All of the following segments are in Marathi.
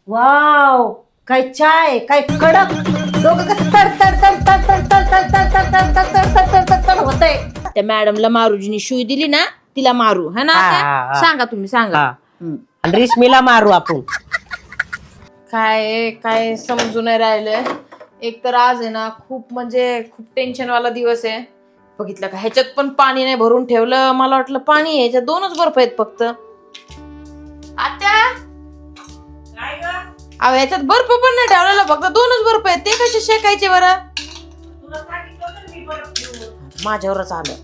वाव, काय चाय, काय कडक. डोकं कसं तड तड तड तड तड तड तड तड तड तड तड तड तड तड तड होतंय. त्या मॅडमला मारूजीनी शिवी दिली ना, तिला मारू है ना आता? सांगा तुम्ही सांगा. आणि रेशमीला मारू आपण. काय काय समजू नाही राहिलंय. एक तर आज आहे ना खूप म्हणजे खूप टेन्शन वाला दिवस आहे. बघितलं का ह्याच्यात पण पाणी नाही भरून ठेवलं. मला वाटलं पाणी आहे, ह्याच्यात 2च बर्फ आहेत फक्त. आत्या अहो ह्याच्यात बर्फ पण नाही ठेवलेला, फक्त 2च बर्फ आहेत. ते कसे शेकायचे बरं? माझ्यावरच आलं.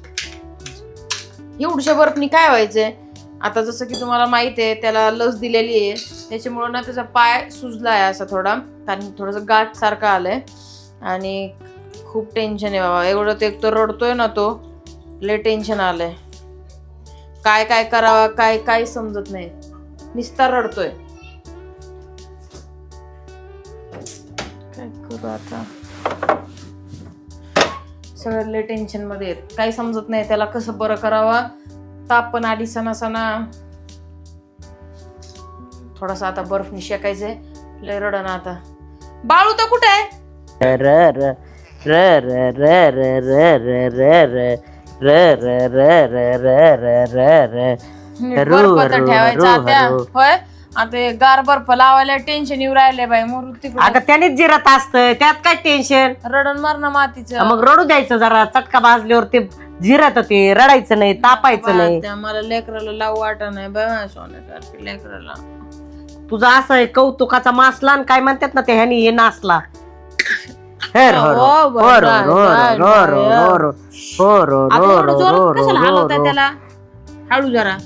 एवढ्या बर्फनी काय व्हायचंय? आता जसं की तुम्हाला माहित आहे त्याला लस दिलेली आहे, त्याच्यामुळे ना त्याचा पाय सुजलाय असा थोडा, कारण थोडस गाठ सारखं आलंय आणि खूप टेन्शन आहे बाबा. एवढं ते एक तर रडतोय ना तो, लय टेन्शन आलंय. काय काय करावा काय काय समजत नाही, निस्ता रडतोय. काय करू आता? सगळं लय टेन्शन मध्ये आहेत, काही समजत नाही त्याला कसं बरं करावा. ताप पण आली सणा सणा. थोडासा आता बर्फनी शेकायचंय, लय रडण आता. बाळू तर कुठे आहे? बर्फ तर ठेवायचा त्या होय. आता गार बर्फ लावायला टेन्शन येऊ राहिले बाई. मग तिकडे अगं त्यानेच जिरत असतं, त्यात काय टेन्शन. रडण मारणं मातीचं. मग रडू द्यायचं जरा. चटका भाजल्यावर ते जिरत, ते रडायचं नाही, तापायचं नाही. मला लेकराला लावू वाटा नाही बा सोन्यासारखी लेकराला. तुझा असं आहे कौतुकाचा मासला आणि काय म्हणतात ना ते ह्यानी हे नाचला. त्याला हळू जरा.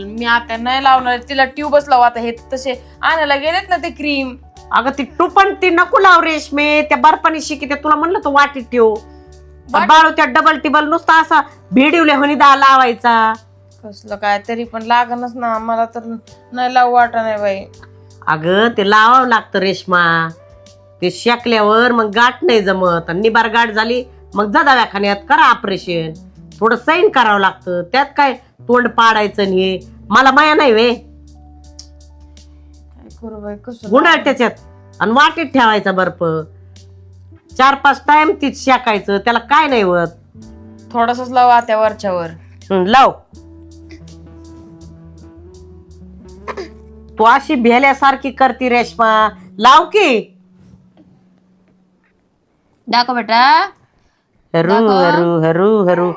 मी आता नाही लावणार तिला. ट्यूबच लाव आता. हे तसे आणायला गेलेत ना ते क्रीम. अगं ती तू पण ती नको लाव रेशमे. त्या बर्फानी शिकी ते तुला म्हणलं तो वाटीत ठेव. बाळू त्या डबल टिबल नुसता असा भिडिवल्या होणी दा लावायचा. कसलं काय तरी पण लागणच ना मला तर. नाही लावू वाटा नाही बाई. अगं ते लावावं लागतं रेशमा. ते शेकल्यावर मग गाठ नाही जमत. आणि निबार गाठ झाली मग जा दवाखान्यात करा ऑपरेशन. थोडं सैन करावं लागतं. त्यात काय तोंड पाडायचं नाही. मला माया नाही वे. काय करू बाई कसं गुंडाळ त्याच्यात आणि वाटीत ठेवायचा बर्फ. 4-5 टाइम तीच शेकायचं. त्याला काय नाही होत. थोडसच लावा त्या वरच्यावर. लाव. तू अशी भेल्यासारखी करती रेशमा. लाव की. दाखव बेटा. हरू हरू हरू हरू.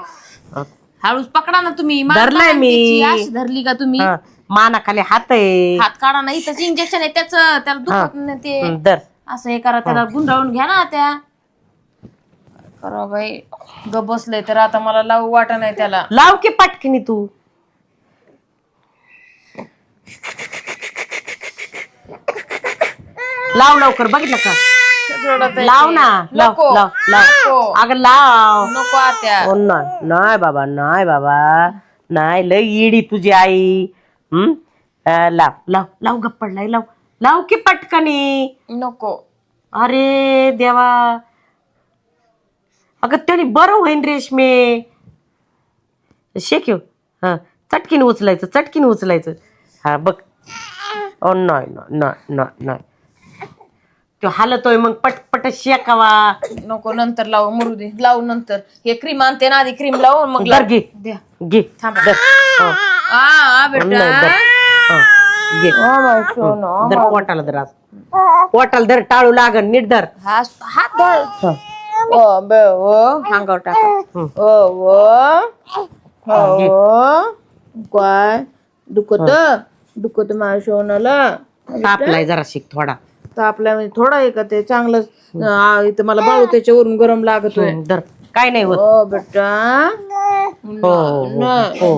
हळूच पकडा ना तुम्ही. धरलाय मी. अशी धरली का तुम्ही? मानाखाली हात आहे. हात काढा ना. इथंच इंजेक्शन आहे त्याचं. त्याला दुखत नाही ते. धर. असं हे करा. त्याला गुंडाळून घ्या ना त्या. करा बाई. ग बसलंय तर आता मला लावू वाटा नाही त्याला. लाव की पटकिनी तू. लाव लवकर. बघितलं का? लाव ना. लाव नको लाव लाव. अगं लाव. नको आत्या. नाही बाबा नाही बाबा नाही. लय इडी तुझी आई. लाव लाव लाव. गप्पडलाय. लाव लाव की पटकनी. नको. अरे देवा. अगं त्याने बरं होईन रेशमे. शेक्यो. हा चटकीन उचलायचं. चटकीन उचलायचं. हा बघ. ओ नाही नाही नाही नाही. तो हालतोय मग पटपट शेकावा. नको नंतर लावू. मरू दे. लावू नंतर. हे क्रीम आणते ना आधी. क्रीम लावून मग दर घे. द्या. घे. थांबा. दर. बेटा. घे. दर पोटाला धर. आज पोटाला धर. टाळू लागन. नीट धर. हात धर. ओ बे ओ अंगावर टाका. काय दुखत माझ्या सोनाला. तापलाय जरा शिक थोडा. तापल्या म्हणजे थोडा आहे का ते चांगलं. इथं मला बाळू त्याच्यावरून गरम लागतोय. धर. काय नाही होत. ओ बेटा.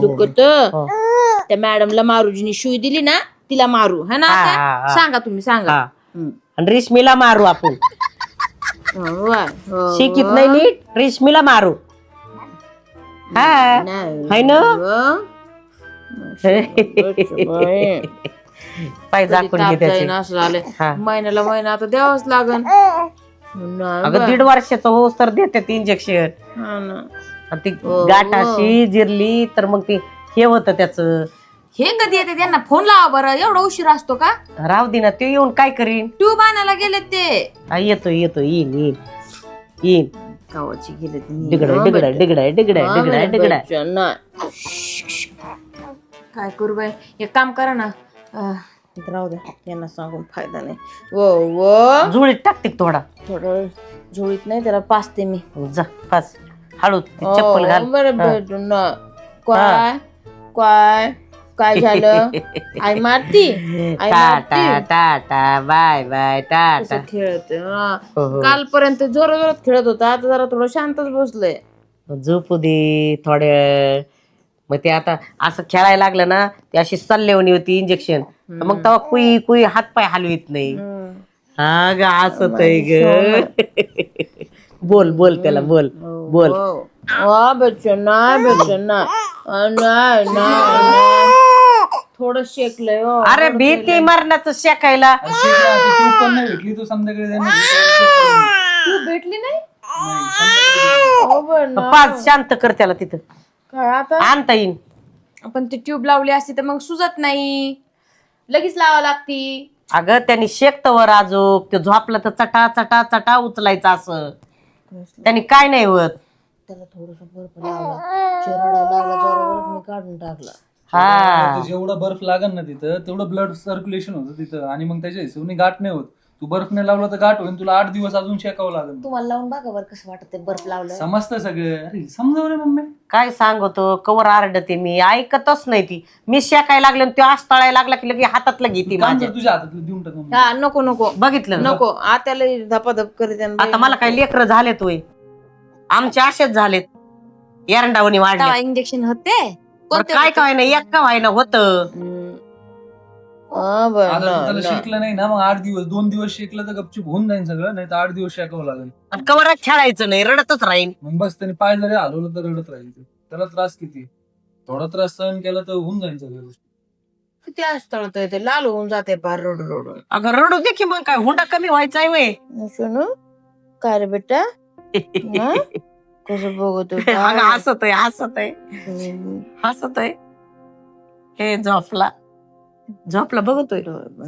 दुखत. त्या मॅडमला मारूजीनी शिवी दिली ना, तिला मारू है ना आता? सांगा तुम्ही सांगा. आणि रेशमीला मारू आपण. शिकित नाही नीट. रेशमीला मारू. हा हाय ना. पाय झाकून घे त्याचे. असं झालंय. महिन्याला महिना आता द्यावंच लागन. अगं 1.5 वर्षाचं होस तर देतात इंजेक्शन. ती गाठ अशी जिरली तर मग ती हे होतं त्याचं. हे कधी येते त्यांना फोन लावा बरं, एवढा उशीर असतो का? राव दे ना, ते येऊन काय करीन? ट्यूब आणायला गेले ते. येतो येईन गावाची गेले डिगडा. काय करू बाई, एक काम करा ना, राहू द्या, यांना सांगून फायदा नाही. वो जुळीत टाकते थोडा. थोडं झोळीत नाही, त्याला पाचते मी. जा पाच हळू चप्पल घाल. बरं भेटून ना. काय काय काय झालं? आई मारती, tata tata bye bye tata. खेळत कालपर्यंत जोरात खेळत होता, आता जरा थोडं शांतच बसलंय. झोपू दे थोड्या वेळ. मग ते आता असं खेळायला लागलं ना, ते अशी सल्लेवणी होती इंजेक्शन, मग तेव्हा कुई कुई हातपाय हलवीत नाही. हा ग असत आहे ग. बोल त्याला बोल. बच्चन थोडं शेकलंय. अरे भीती मरणाचं शेकायला. भेटली तू संध्याकाळी भेटली नाही. पाच शांत कर त्याला तिथं. काय आता आणता येईन. आपण ती ट्यूब लावली असती तर मग सुजत नाही, लगेच लावा लागती. अगं त्यांनी शेकतवर आजोक ते झोपलं तर चटा चटा चटा उचलायचं असं. त्यांनी काय नाही होत. त्याला थोडस बर्फ लावला, चिरडा लागला, जोरावर मी काढून टाकला. हा जेवढा बर्फ लागल ना तिथं तेवढं ब्लड सर्क्युलेशन होतं तिथं, आणि मग त्याच्या हिशोबाने गाठ नाही होत. तू बर्फ नाही लावला तर गाठ होईल, तुला 8 दिवस अजून शेकावं लागेल. तुम्हाला लावून बघा बरं कसं वाटत बर्फ लावलं. समजतं सगळं. अरे समजाव रे मम्मी. काय सांगतो कवर आरडते मी, ऐकतच नाही ती. मी शेकायला लागले ते आस तळायला लागला की लगे हातातलं घेते माझ्या. तुझ्या हातात देऊन टाक मम्मी. हा नको बघितलं ना? नको, आत्याला धपाधप करीत. आता मला काय लेकर झालेत होय? आमचे असेच झालेत, एरंडावणी वाढले. इंजेक्शन होते काय काय नाही, एक का व्हायना होत. आता त्याला शेकलं नाही ना, मग 8 दिवस 2 दिवस शेकलं तर गपचूप होऊन जाईल सगळं, नाही तर 8 दिवस शेकावं लागेल. कवर खेळायचं नाही, रडतच राहीन. मग बस त्याने पाय जरी हलवलं तर रडत राहील. त्याला त्रास किती, थोडा त्रास सहन केला तर होऊन जाईल सगळ्या गोष्टी. किती असतं ते लाल होऊन जाते पार रडू. अगं रडू दे की, मग काय हुंडा कमी व्हायचा आहे वय. काय रे बेटा, कसं बघतो हसत आहे. हे झोपला बघतोय.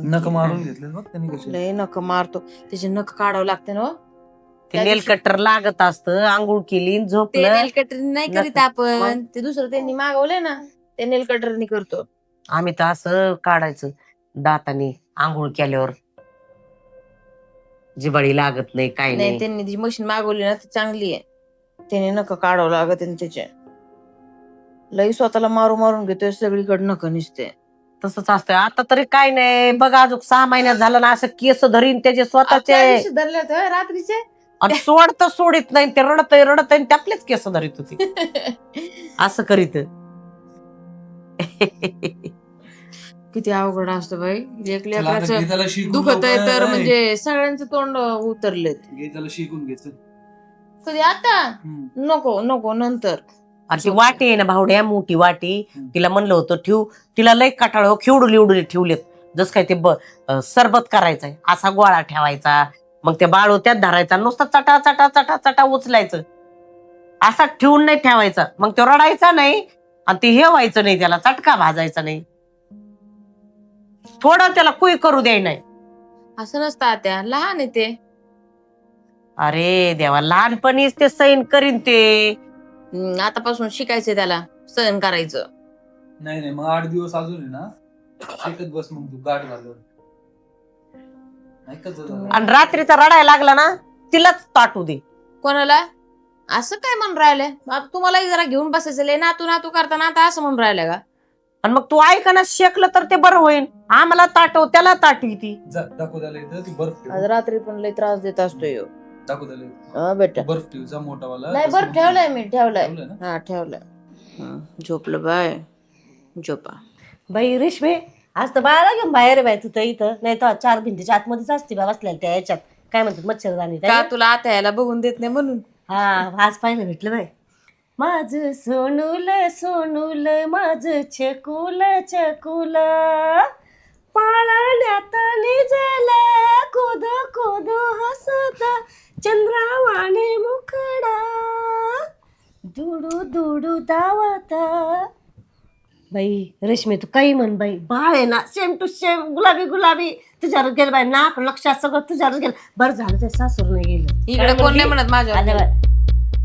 नख मारून घेतले बघ त्यांनी कसे. लय नख मारतो, त्याचे नख काढावं लागते ना. ते नेल कटर लागत असतं. आंघोळ केली झोपलं. नेल कटरिंग नाही करीत आपण, ते दुसरं त्यांनी मागवलंय ना, ते नेल कटरनी करतो. आम्ही तर असं काढायचं दाताने आंघोळ केल्यावर, जिबाळी लागत नाही काय नाही. त्यांनी जी मशीन मागवली ना ती चांगली आहे, त्याने नख काढावं लागत त्याचे. लई स्वतःला मारून घेतोय, सगळीकडे नख निसते. तसंच असतंय. आता तरी काय नाही बघा, अजून 6 महिन्यात झालं ना, असं केस धरीन त्याचे स्वतःचे धरले रात्रीचे, आणि सोडित नाही. ते रडत आहे त्यातलेच केस धरीत होती. असं करीत. किती अवघड असतं बाई. त्याला शिकून दुखत आहे तर म्हणजे सगळ्यांचं तोंड उतरले. त्याला शिकून घ्यायचं कधी आता नको नंतर. आणि ती वाटी आहे ना भावड्या, मोठी वाटी, तिला म्हणलं होतं ठेवू, तिला लई कटाळ खिवडू ठेवलेत. जस काय ते सरबत करायचंय, असा गोळा ठेवायचा, मग ते बाळू त्यात धरायचा, नुसतं चटा चटा चटा चटा उचलायचं, असा ठेवून नाही ठेवायचा. मग तो रडायचा नाही आणि ते हे व्हायचं नाही, त्याला चटका भाजायचा नाही, थोडं त्याला कुई करू द्याय नाही. असं नसतं आत्या, लहान आहे ते. अरे देवा, लहानपणीच ते सैन करीन ते. आतापासून शिकायचंय त्याला सहन करायचं. नाही मग 8 दिवस अजून आहे ना, शिकत बस. मग तू गाठ घालून आणि रात्रीचा रडायला लागला ना, तिलाच ताटू दे. कोणाला असं काय म्हणून राहिलंय? आता तुम्हाला जरा घेऊन बसायचं, नातू करताना आता असं म्हणून राहिलंय का? आणि मग तू ऐकणं शेकलं तर ते बरं होईल. आम्हाला ताटव, त्याला ताटवी ती. दाखव त्याला इथं ती बर्फ. आज रात्री पण लय त्रास देत असतोय दाखव त्याला बेटा. बर्फ ठेवचा मोठावाला. नाही बर्फ ठेवलाय मी, ठेवलाय. हा ठेवलाय. झोपलं बाय, झोपा बाई. रेशमे आज तर बाळाला घेऊन बाहेर बाय, तू तर इथं नाही तर 4 भिंतीच्या आतमध्येच असते बा बसल्या त्या याच्यात, काय म्हणतात मच्छरदाणी. का तुला आता यायला बघून देत नाही म्हणून? हा आज पाहिलं भेटलं बाय. माझं सोनूल माझं चकुल पाळण्यात निजला कुद हसता चंद्रावाने मुखडा दुडू धावता. बाई रेशमी तू काही म्हण बाई, बाळ आहे ना सेम टू सेम गुलाबी गुलाबी, तुझ्यावर गेलं बाई, नाक लक्षात सगळं तुझ्यावर गेलं. बरं झालं ते सासूर नाही गेलं. इकडे कोण नाही म्हणत माझ्या आलं बाई.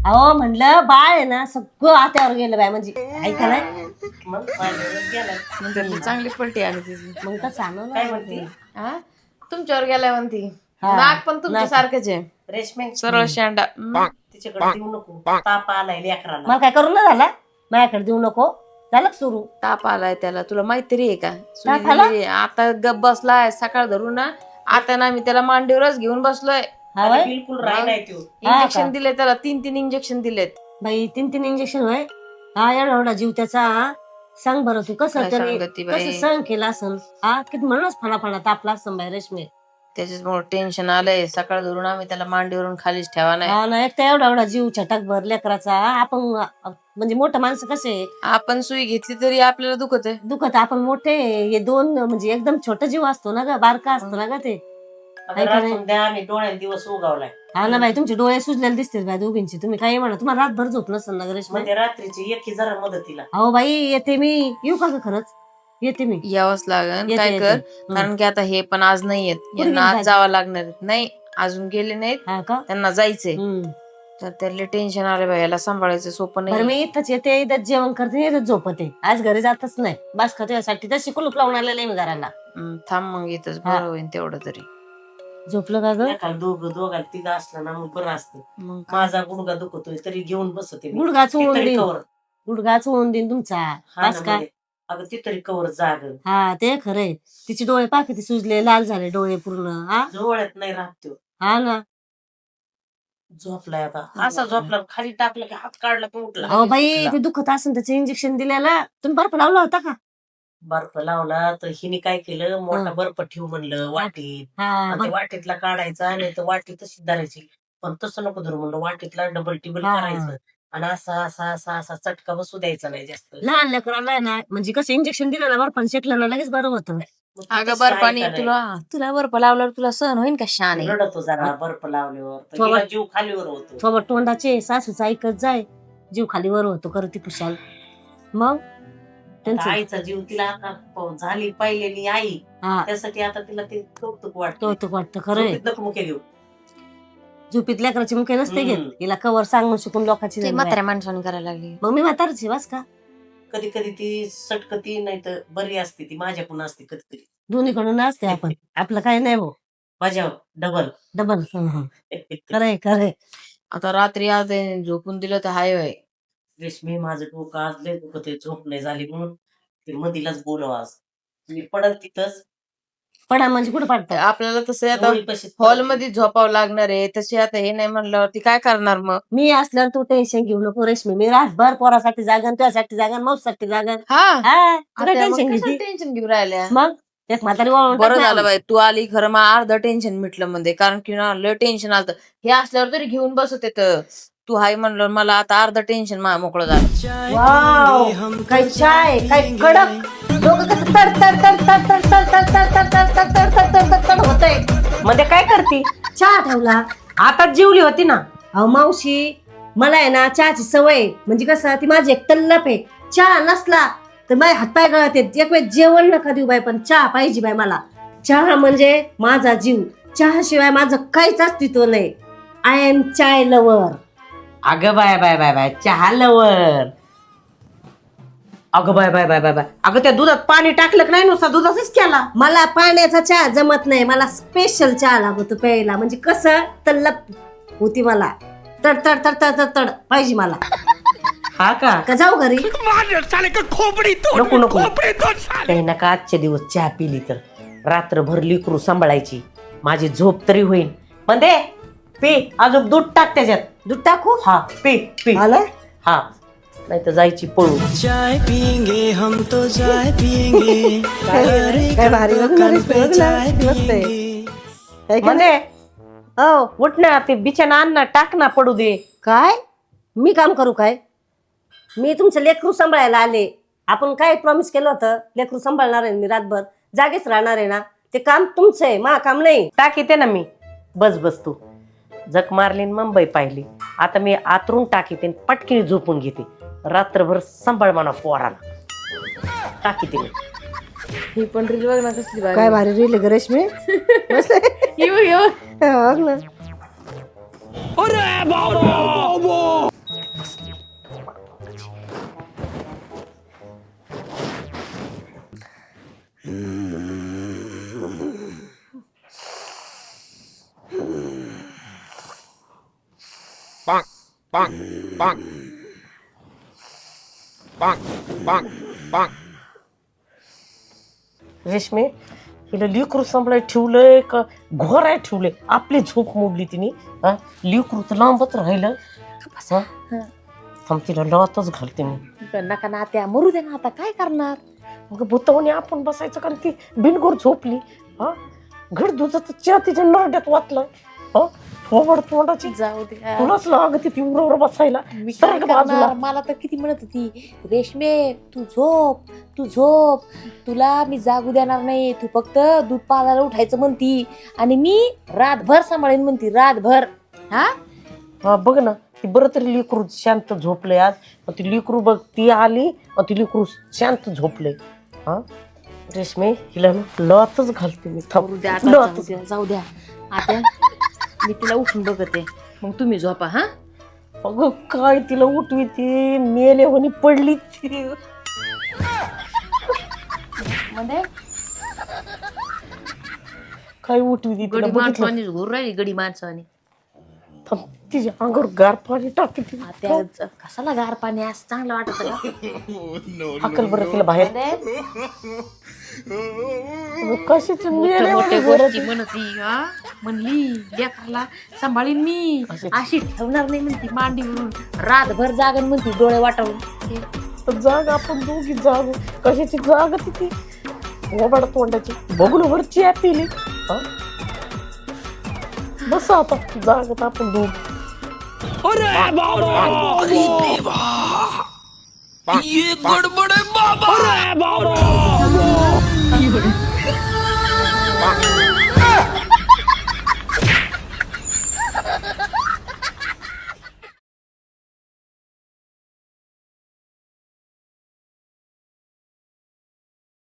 अहो म्हणलं बाळ आहे ना सगळं आत्यावर गेलं बाय, म्हणजे ऐका नाही चांगली पलटी आली तिची. मग तर सांग काय म्हणते हा तुमच्यावर गेल्या म्हणती. हा. नाक पण तुमच्या सारखंच आहे, रेशमी सरळ शेंडा. तिच्याकडे देऊ नको, ताप आलाय लेकराला. मला काय करू ना झाला, माझ्याकडे देऊ नको, झालं सुरू. ताप आलाय त्याला, तुला माहिती आहे का? ताप आला? सुई आता गप बसलाय सकाळ धरून ना. आता ना मी त्याला मांडीवरच घेऊन बसलोय. हा बाई? बिलकुल राहिलाय तो. इंजेक्शन दिले त्याला, 3 इंजेक्शन दिलेत. बाई 3 इंजेक्शन होय. हा एवढा एवढा जीव त्याचा. सांग बरं तू कसं काय तरी सांगती बाई? कसं सहन केलं असन. हा किती म्हणूनच फळा तापला असं बाई रेशमी. त्याच्यामुळे टेन्शन आलंय. सकाळ धरून आम्ही त्याला मांडीवरून खालीच ठेवा नाही. हा ना, एक तर एवढा एवढा जीव छटाक भर लेकराचा. आपण म्हणजे मोठं माणसं कसे आपण सुई घेतली तरी आपल्याला दुखत आहे. दुखत, आपण मोठे हे दोन म्हणजे एकदम छोटा जीव असतो ना ग, बारका असतो ना ग ते. आम्ही डोळ्यात दिवस उगावलाय. हा ना बाई, तुमचे डोळे सुजलेले दिसतील बाई दोघींची. तुम्ही काही म्हणा, तुम्हाला रातभर झोप नसेल ना ग रेशमी. म्हणजे रात्रीची एकी जरा मदतीला. हो बाई येते मी, येऊ का ग खरंच? येते मी. यावंच लागेल. येते, काय येते. कर, कारण की आता हे पण आज नाही येत, यांना गेली आज जावं लागणार आहे. नाही अजून गेले नाहीत, हा का? त्यांना जायचंय. हम्म. तर त्याला टेन्शन आलं बाई, याला सांभाळायचं सोपं बरं नाही. मी इथंच येते, इथंच जेवण करते, इथंच झोपते. आज घरी जातच नाही. बस का तुझ्यासाठी तशी कुलूप लावून आलेले मी घराला. थांब मग इथंच बरं होईल तेवढं तरी. झोपलं का ग? एकाला दोघाला तिघं असलं ना मग बरं असतं. मग माझा गुडगा दुखतोय तरी घेऊन बसते मी. गुडघा चोळून ती तरी देईन, कवर. गुडघा चोळून देईन तुमचा. हा बस ना का? म्हणजे. अगं ती तरी कवर जाग. हा ते खरंय. तिचे डोळे पाहा किती सुजले, लाल झाले डोळे पूर्ण. हा जवळत नाही राहत तो. हा ना. झोपलाय आता, असा झोपला खाली टाकलं की हात काढला की उठला. अहो बाई ते दुखत असेल त्याचं इंजेक्शन दिल्याला. तुम्ही बर्फ लावला होता का? बर्फ लावला तर हिने काय केलं, मोठा बर्फ ठेवू म्हणलं वाटीत. हा आणि ते वाटीतला काढायचा आणि तर वाटी तशी धरायची. पण तसं नको धरू म्हणलं, वाटीतला डबल टिबल हा. करायचं आणि असा असा असा असा चटका बसू द्यायचा नाही जास्त. लहान लेकराला आहे ना, म्हणजे कसं इंजेक्शन दिलं ना बर्फान शेकलं ना लगेच बरं होतं. मग ते अगं तसं बर्फानी ऐकायला तुला बर्फ लावल्यावर तुला सहन होईन का? शान आहे. रडतो जरा बर्फ लावल्यावर तर थोडं- हिला जीव खालीवर होतो. थोबट तोंडाचे सासूच ऐकत जाय, जीव खाली वर होतो करती खुशाल. मग आता त्यांचं आईचा जीव तिला आता झाली पाहिलेली आई, हा त्यासाठी आता तिला ते कौतुक वाटतं. कौतुक वाटतं खरंय. नकमुके घेऊ. झोपीत लेकराची मुखे नसते घेत. हम्म. हिला कवर सांगून शिकून लोकांची ते जन्म म्हाताऱ्या माणसाने करायला लागली. मग मी म्हातारची वास का? कधी कधी ती सटकती नाही तर बरी असते, ती माझ्याकडून असते कधी कधी. दोन्हीकडून असते आपण. आपलं काही नाही भाऊ. माझ्या डबल. डबल. खरंय खरंय. आता रात्री आज झोपून दिलं तर हाय वय. रेशमी माझं डोकं आज लय दुखत आहे, झोप नाही झाली म्हणून ते मधीलाच बोलव आज. मी पडल तिथंच पडा म्हणजे कुठं पडतं? आपल्याला तसं आता डोळीपाशीच हॉल पडते. मध्ये झोपावं लागणार आहे, तसे आता हे नाही म्हणल्यावरती काय करणार मग? मी असल्यावर तू टेन्शन घेऊ नको रेशमी. मी रातभर पोरासाठी जागन, तुझ्यासाठी जागन, मौसाठी जागन. हा टेन्शन घेते. टेन्शन घेऊन राहिल्या. मग एक म्हातारी वळून बरं टाकली झालं आम्ही. बाई तू आली, खरं मग अर्ध टेन्शन मिटलं मध्ये, कारण की ना लय टेन्शन आलं. हे असल्यावर तरी घेऊन बसत येत. तू हाय म्हणलं मला आता अर्ध टेन्शन मोकळं झालं. वाव, काय चाय, काय कडक. डोकं कसं तड तड तड तड तड तड तड तड तड तड तड तड तड तड तड होतंय. मध्ये काय करते? चहा ठेवला. आता जेवली होती ना. अहो मावशी, मला आहे ना चहाची सवय. म्हणजे कसं ती माझी एक तल्लप आहे. चहा नसला तर माझे हातपाय गळत आहेत. एक वेळ जेवण नका देऊ बाई, पण चहा पाहिजे बाई मला. चहा म्हणजे माझा जीव. चहाशिवाय माझं काहीच अस्तित्व नाही. I am chai lover. अगं बाय बाय बाय बाय, चहा लवर. अगं bye bye bye bye bye, अगं त्या दुधात पाणी टाकलं की नाही, नुसता दुधाचंच केला. मला पाण्याचा चहा जमत नाही. मला स्पेशल चहा लागतो प्यायला. म्हणजे कसं तल्लप होती मला. तड तड तड तड तड तड पाहिजे मला. हा का? का जाऊ घरी? नको नको, काही नका. आजचे दिवस चहा पिली तर रात्रभर लिकरू सांभाळायची, माझी झोप तरी होईल. म्हणजे पी, अजून दूध टाक त्याच्यात. दूध टाकू? हा पी पी. आलं? हा, नाही तर जायची पळू. चाय पियेंगे हम तो चाय पियेंगे काय भारी बघ, चाय मस्त आहे. पियेंगे. काय का? म्हणजे हो, उठ ना, ते बिछाना आण ना, टाक ना, पडू दे. काय मी काम करू काय? मी तुमचं लेकरू सांभाळायला आले. आपण काय प्रॉमिस केलं होतं? लेकरू सांभाळणार आहे मी, रातभर जागेच राहणार आहे ना. ते काम तुमचं आहे, मा काम नाही. टाक येते ना मी. बस बस तू. जक मारली मुंबई पाहिली. आता मी आतरून टाकीते, पटकीने झोपून घेते. रात्रभर सांभाळ म्हणा पोराला. टाकी तिने. ही पण रील बघ ना कसली भारी. काय भारी रील ग रेशमी. ही बघ, ही बघ. बघ ना. रेशमे हिला लिकरू सांभाळाय ठेवलंय का घोराय ठेवलंय. आपली झोप मोडली तिने. हा लिकरू तर लांबच राहिलं. हा? थांब तिला लवातच घालते मी. नका ना त्या मरू दे ना आता काय करणार. मग भूतावणी आपण बसायचं कारण ती बिनगोर झोपली. हा घड दुधाचं चहा तिच्या नरड्यात वाचलाय. हा फोबड तोंडाची जाऊ दे. तुलाच लागत ती उमरावर बसायला. मी काय सरक बाजूला. करणार. मला तर किती म्हणत होती रेशमे तू झोप तुला मी जागू देणार नाही. तू फक्त दूध पाजायला उठायचं म्हणती आणि मी रातभर सांभाळेन म्हणती रातभर. हा बघ ना ती बरं तरी लिकरू शांत झोपलंय आज. मग ती लिकरू बघ ती आली मग ती लिकरू शांत झोपलंय. हा रेशमे हिला ना लवातच घालते मी. जाऊ द्या आता, लवातच. जाऊ द्या आता. मी तिला उठून बघते मग तुम्ही झोपा. हा अगं काय तिला उठवी ती मेले म्हणे पडली ती. म्हणजे काय उठवी ती तिला गडी बघितलं. माणसाने घोर राहिली गडी माणसाने. थांब, तिच्या अंगावर गार पाणी टाकते ती. त्या कशाला गार पाणी असं चांगलं वाटत का. हाकल बरं तिला बाहेर. अगं, कशाची मेले मोठ्या म्हणे गोष्टी म्हणती. हा म्हणली लेकराला सांभाळीन मी अशी ठेवणार नाही म्हणती मांडीवरून रातभर जागन म्हणती डोळे वाटावून. घरात. जाग आपण दोघी जाग कशाची जाग ती गोबाड तोंडाची बघून वरची पिली. हा? बस आता जागत आपण दोघ. ये गड़बड़ है बाबा।